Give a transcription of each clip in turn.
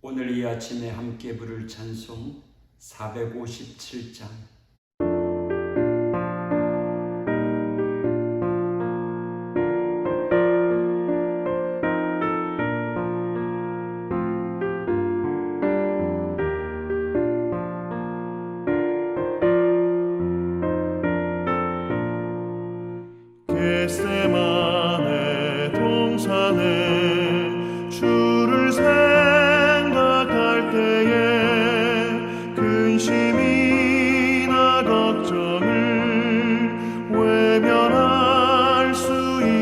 오늘 이 아침에 함께 부를 찬송 457장. 겟세마네 동산에 주를 생각할 때에 근심이나 걱정을 외면할 수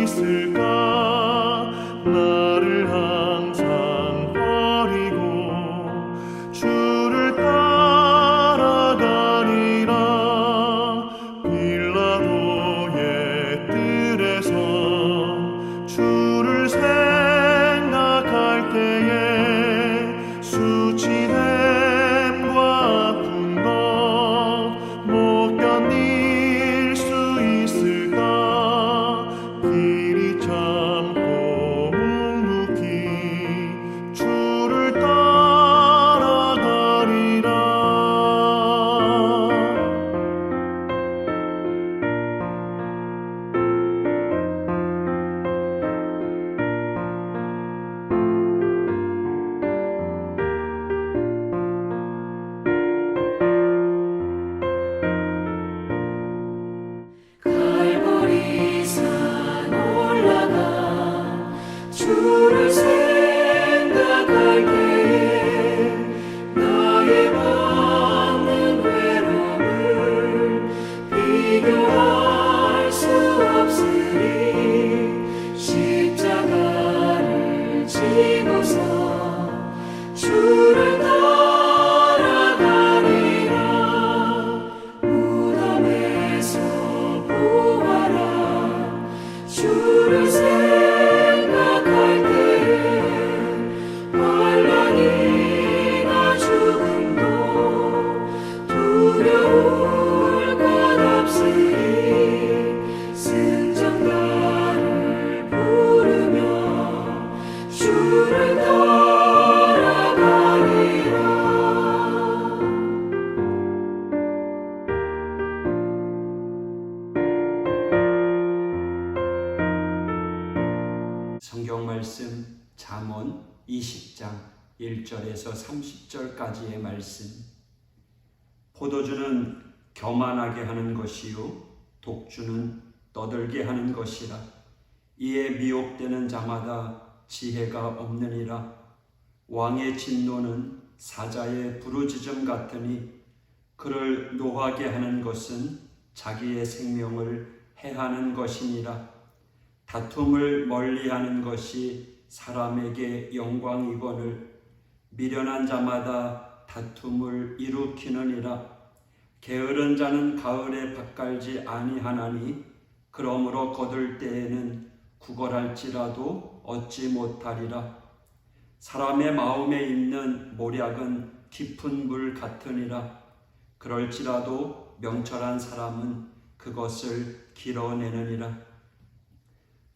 있을까? 나를 항상 버리고 주를 따라가리라. 빌라도의 뜰에서 주를 생각할 때에 수치됨과 아픈 것 못 견딜 수 있을까? 길이 참고 묵묵히 주를 따라가리라. 갈보리산 올라가 주를 생각할 때에 나의 받는 괴로움을 비교할 수 없으니 십자가를 지고서 주를 따라가리라. 무덤에서 부활한 주를 생각할 때에 환난이나 죽음도 두려울 것 없으니 승전가를 부르며 주를 따라가리라. 성경 말씀 잠언 20장 1절에서 30절까지의 말씀. 포도주는 교만하게 하는 것이요 독주는 떠들게 하는 것이라. 이에 미혹되는 자마다 지혜가 없느니라. 왕의 진노는 사자의 부르짖음 같으니 그를 노하게 하는 것은 자기의 생명을 해하는 것이니라. 다툼을 멀리하는 것이 사람에게 영광이거늘 미련한 자마다 다툼을 일으키느니라. 게으른 자는 가을에 밭갈지 아니하나니 그러므로 거둘 때에는 구걸할지라도 얻지 못하리라. 사람의 마음에 있는 모략은 깊은 물 같으니라. 그럴지라도 명철한 사람은 그것을 길어내느니라.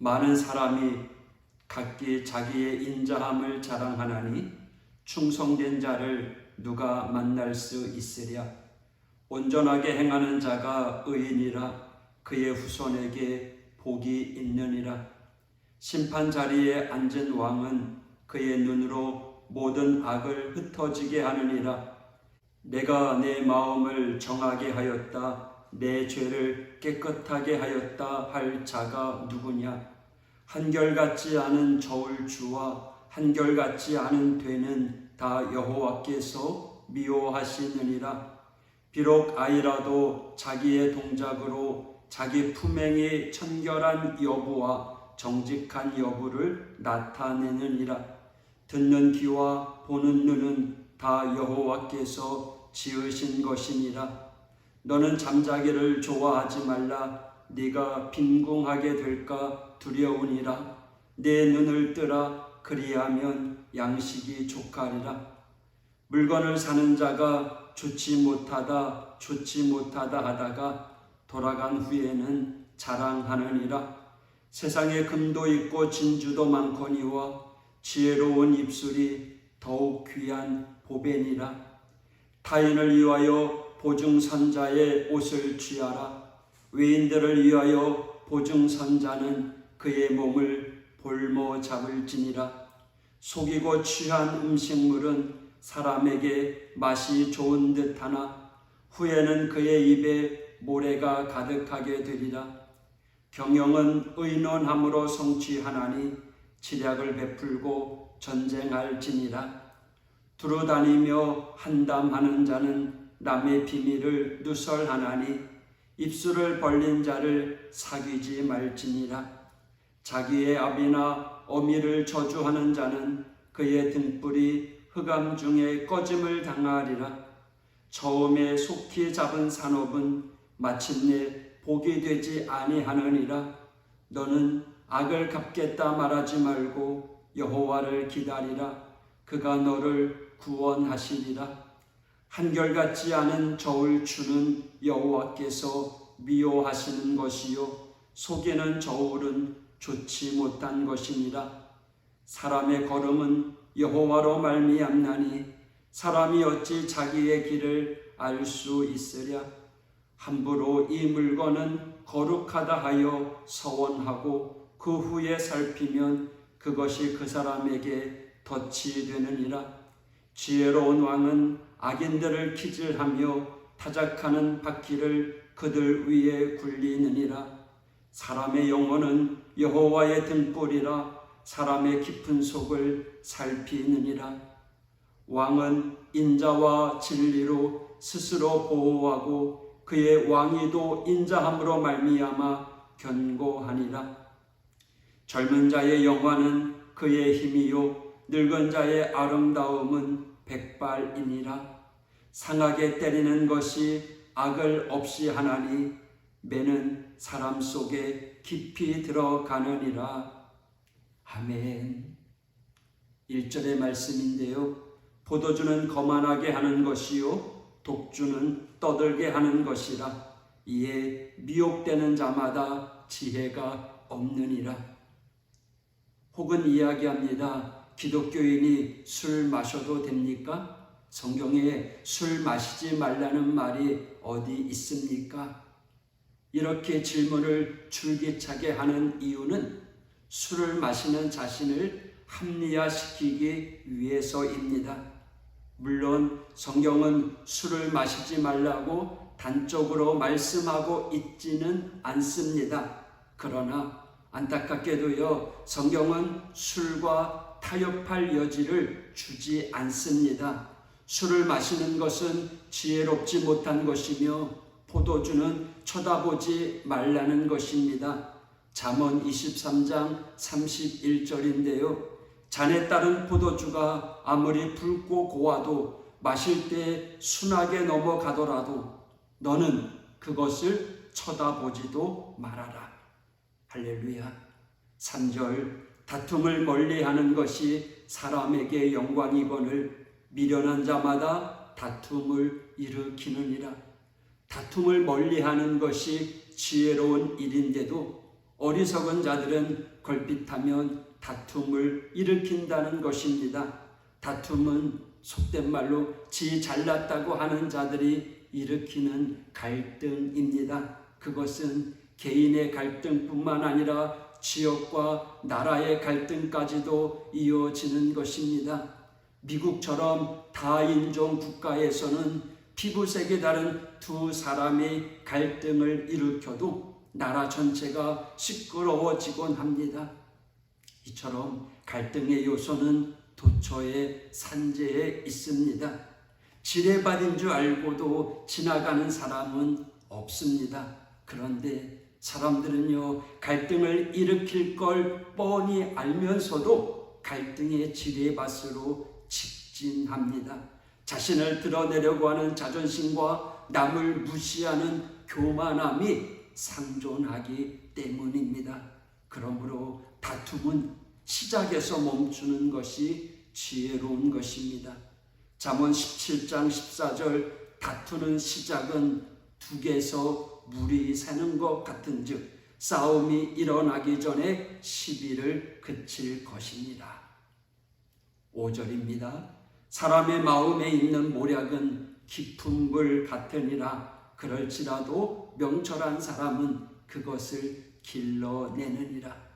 많은 사람이 각기 자기의 인자함을 자랑하나니 충성된 자를 누가 만날 수 있으랴. 온전하게 행하는 자가 의인이라. 그의 후손에게 복이 있느니라. 심판 자리에 앉은 왕은 그의 눈으로 모든 악을 흩어지게 하느니라. 내가 내 마음을 정하게 하였다, 내 죄를 깨끗하게 하였다 할 자가 누구냐? 한결같지 않은 저울주와 한결같이 않은 되는 다 여호와께서 미워하시느니라. 비록 아이라도 자기의 동작으로 자기 품행의 청결한 여부와 정직한 여부를 나타내느니라. 듣는 귀와 보는 눈은 다 여호와께서 지으신 것이니라. 너는 잠자기를 좋아하지 말라. 네가 빈궁하게 될까 두려우니라. 내 눈을 뜨라. 그리하면 양식이 족하리라. 물건을 사는 자가 좋지 못하다 하다가 돌아간 후에는 자랑하느니라. 세상에 금도 있고 진주도 많거니와 지혜로운 입술이 더욱 귀한 보배니라. 타인을 위하여 보증선자의 옷을 취하라. 외인들을 위하여 보증선자는 그의 몸을 볼모 잡을지니라. 속이고 취한 음식물은 사람에게 맛이 좋은 듯하나 후에는 그의 입에 모래가 가득하게 되리라. 경영은 의논함으로 성취하나니 지략을 베풀고 전쟁할지니라. 두루다니며 한담하는 자는 남의 비밀을 누설하나니 입술을 벌린 자를 사귀지 말지니라. 자기의 아비나 어미를 저주하는 자는 그의 등불이 흑암 중에 꺼짐을 당하리라. 처음에 속히 잡은 산업은 마침내 복이 되지 아니하느니라. 너는 악을 갚겠다 말하지 말고 여호와를 기다리라. 그가 너를 구원하시리라. 한결같지 않은 저울 추는 여호와께서 미워하시는 것이요 속이는 저울은 좋지 못한 것이니라. 사람의 걸음은 여호와로 말미암나니 사람이 어찌 자기의 길을 알 수 있으랴. 함부로 이 물건은 거룩하다 하여 서원하고 그 후에 살피면 그것이 그 사람에게 덫이 되느니라. 지혜로운 왕은 악인들을 기질하며 타작하는 바퀴를 그들 위에 굴리느니라. 사람의 영혼은 여호와의 등불이라. 사람의 깊은 속을 살피느니라. 왕은 인자와 진리로 스스로 보호하고 그의 왕위도 인자함으로 말미암아 견고하니라. 젊은 자의 영화는 그의 힘이요 늙은 자의 아름다움은 백발이니라. 상하게 때리는 것이 악을 없이 하나니 매는 사람 속에 깊이 들어가느니라. 아멘. 1절의 말씀인데요. 포도주는 거만하게 하는 것이요 독주는 떠들게 하는 것이라. 이에 미혹되는 자마다 지혜가 없느니라. 혹은 이야기합니다. 기독교인이 술 마셔도 됩니까? 성경에 술 마시지 말라는 말이 어디 있습니까? 이렇게 질문을 줄기차게 하는 이유는 술을 마시는 자신을 합리화시키기 위해서입니다. 물론 성경은 술을 마시지 말라고 단적으로 말씀하고 있지는 않습니다. 그러나 안타깝게도요, 성경은 술과 타협할 여지를 주지 않습니다. 술을 마시는 것은 지혜롭지 못한 것이며 포도주는 쳐다보지 말라는 것입니다. 잠언 23장 31절인데요. 잔에 따른 포도주가 아무리 붉고 고와도 마실 때 순하게 넘어가더라도 너는 그것을 쳐다보지도 말아라. 할렐루야. 3절 다툼을 멀리하는 것이 사람에게 영광이거늘 미련한 자마다 다툼을 일으키느니라. 다툼을 멀리하는 것이 지혜로운 일인데도 어리석은 자들은 걸핏하면 다툼을 일으킨다는 것입니다. 다툼은 속된 말로 지 잘났다고 하는 자들이 일으키는 갈등입니다. 그것은 개인의 갈등뿐만 아니라 지역과 나라의 갈등까지도 이어지는 것입니다. 미국처럼 다인종 국가에서는 피부색이 다른 두 사람이 갈등을 일으켜도 나라 전체가 시끄러워지곤 합니다. 이처럼 갈등의 요소는 도처의 산재에 있습니다. 지뢰밭인 줄 알고도 지나가는 사람은 없습니다. 그런데 사람들은요, 갈등을 일으킬 걸 뻔히 알면서도 갈등의 지뢰밭으로 직진합니다. 자신을 드러내려고 하는 자존심과 남을 무시하는 교만함이 상존하기 때문입니다. 그러므로 다툼은 시작에서 멈추는 것이 지혜로운 것입니다. 잠언 17장 14절 다투는 시작은 둑에서 물이 새는 것 같은즉 싸움이 일어나기 전에 시비를 그칠 것입니다. 5절입니다. 사람의 마음에 있는 모략은 깊은 물 같으니라. 그럴지라도 명철한 사람은 그것을 길러내느니라.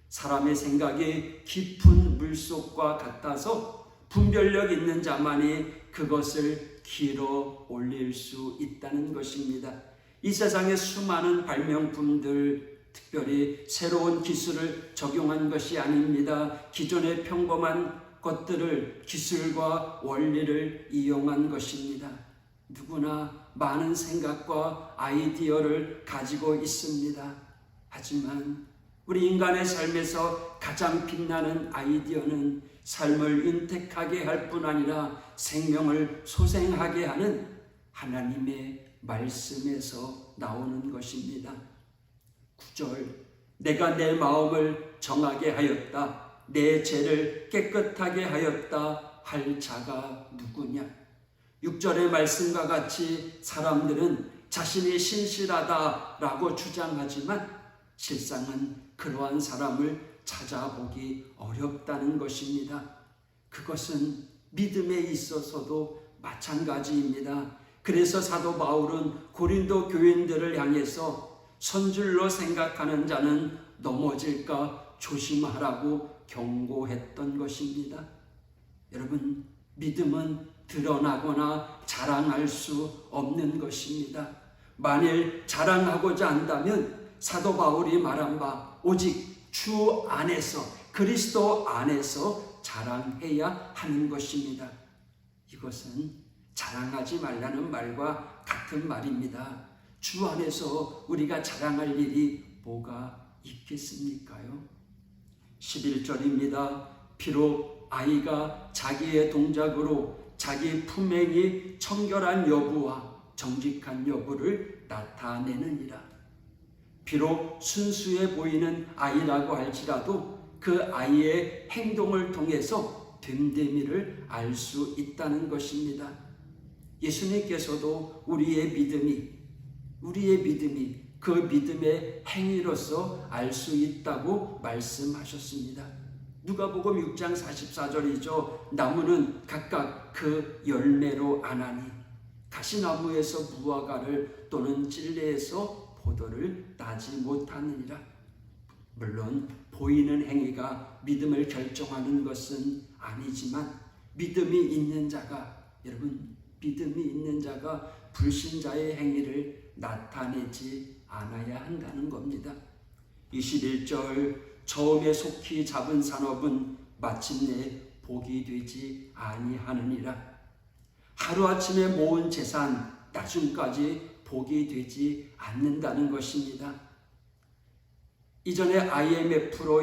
사람의 생각이 깊은 물속과 같아서 분별력 있는 자만이 그것을 길어 올릴 수 있다는 것입니다. 이 세상의 수많은 발명품들, 특별히 새로운 기술을 적용한 것이 아닙니다. 기존의 평범한 것들을, 기술과 원리를 이용한 것입니다. 누구나 많은 생각과 아이디어를 가지고 있습니다. 하지만 우리 인간의 삶에서 가장 빛나는 아이디어는 삶을 윤택하게 할 뿐 아니라 생명을 소생하게 하는 하나님의 말씀에서 나오는 것입니다. 9절, 내가 내 마음을 정하게 하였다. 내 죄를 깨끗하게 하였다 할 자가 누구냐? 6절의 말씀과 같이 사람들은 자신이 신실하다라고 주장하지만 실상은 그러한 사람을 찾아보기 어렵다는 것입니다. 그것은 믿음에 있어서도 마찬가지입니다. 그래서 사도 바울은 고린도 교인들을 향해서 선줄로 생각하는 자는 넘어질까 조심하라고 경고했던 것입니다. 여러분, 믿음은 드러나거나 자랑할 수 없는 것입니다. 만일 자랑하고자 한다면 사도 바울이 말한 바 오직 주 안에서, 그리스도 안에서 자랑해야 하는 것입니다. 이것은 자랑하지 말라는 말과 같은 말입니다. 주 안에서 우리가 자랑할 일이 뭐가 있겠습니까요? 11절입니다. 비록 아이가 자기의 동작으로 자기 품행이 청결한 여부와 정직한 여부를 나타내느니라. 비록 순수해 보이는 아이라고 할지라도 그 아이의 행동을 통해서 됨됨이를 알 수 있다는 것입니다. 예수님께서도 우리의 믿음이 그 믿음의 행위로서 알 수 있다고 말씀하셨습니다. 누가복음 6장 44절이죠. 나무는 각각 그 열매로 아나니 가시나무에서 무화과를 또는 찔레에서 포도를 따지 못하느니라. 물론 보이는 행위가 믿음을 결정하는 것은 아니지만 믿음이 있는 자가 불신자의 행위를 나타내지 않아야 한다는 겁니다. 21절, 처음에 속히 잡은 산업은 마침내 복이 되지 아니하느니라. 하루아침에 모은 재산 나중까지 복이 되지 않는다는 것입니다. 이전에 IMF로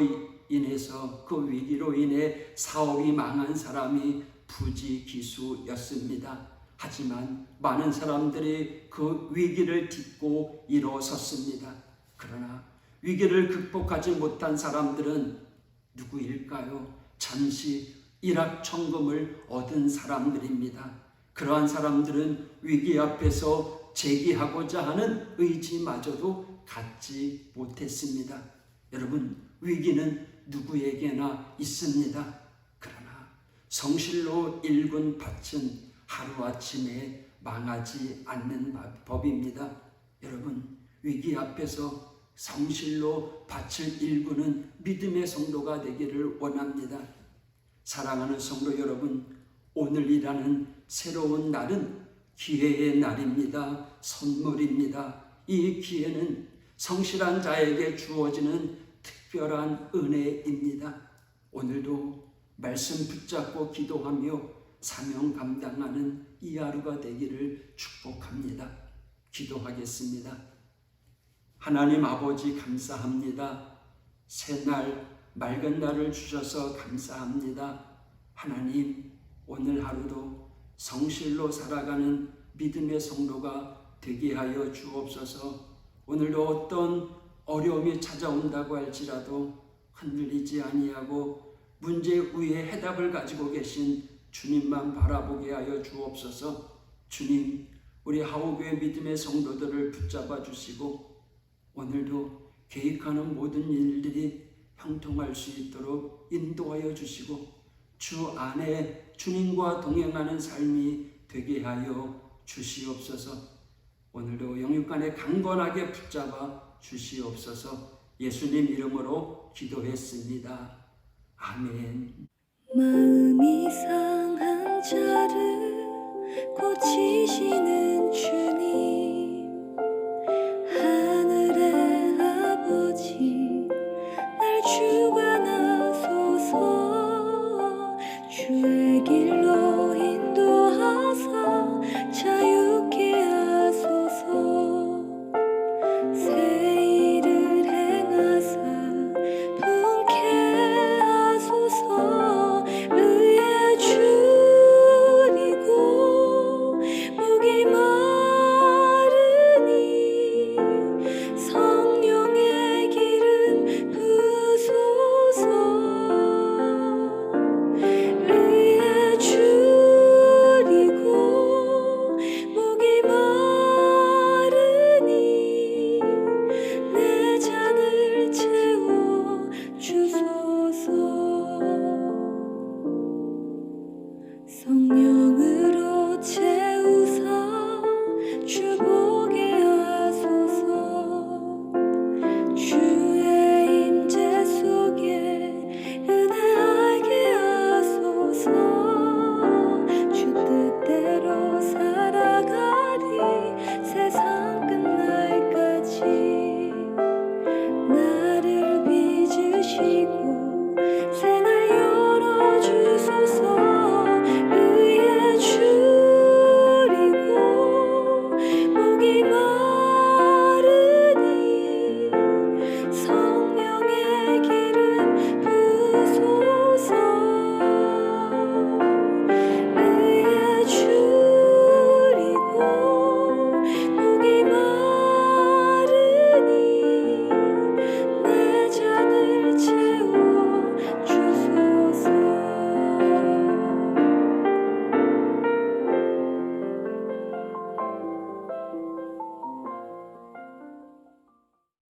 인해서 그 위기로 인해 사업이 망한 사람이 부지기수였습니다. 하지만 많은 사람들이 그 위기를 딛고 일어섰습니다. 그러나 위기를 극복하지 못한 사람들은 누구일까요? 잠시 일확천금을 얻은 사람들입니다. 그러한 사람들은 위기 앞에서 재기하고자 하는 의지마저도 갖지 못했습니다. 여러분, 위기는 누구에게나 있습니다. 그러나 성실로 일군 밭은 하루아침에 망하지 않는 법입니다. 여러분, 위기 앞에서 성실로 밭을 일구는 믿음의 성도가 되기를 원합니다. 사랑하는 성도 여러분, 오늘이라는 새로운 날은 기회의 날입니다. 선물입니다. 이 기회는 성실한 자에게 주어지는 특별한 은혜입니다. 오늘도 말씀 붙잡고 기도하며 사명 감당하는 이 하루가 되기를 축복합니다. 기도하겠습니다. 하나님 아버지 감사합니다. 새날 맑은 날을 주셔서 감사합니다. 하나님, 오늘 하루도 성실로 살아가는 믿음의 성도가 되게 하여 주옵소서. 오늘도 어떤 어려움이 찾아온다고 할지라도 흔들리지 아니하고 문제 위에 해답을 가지고 계신 주님만 바라보게 하여 주옵소서. 주님, 우리 하우교회 믿음의 성도들을 붙잡아 주시고 오늘도 계획하는 모든 일들이 형통할 수 있도록 인도하여 주시고 주 안에 주님과 동행하는 삶이 되게 하여 주시옵소서. 오늘도 영육간에 강건하게 붙잡아 주시옵소서. 예수님 이름으로 기도했습니다. 아멘. 마음이 상한 자를 고치시는 주님, 하늘의 아버지 날 주관하소서. 주의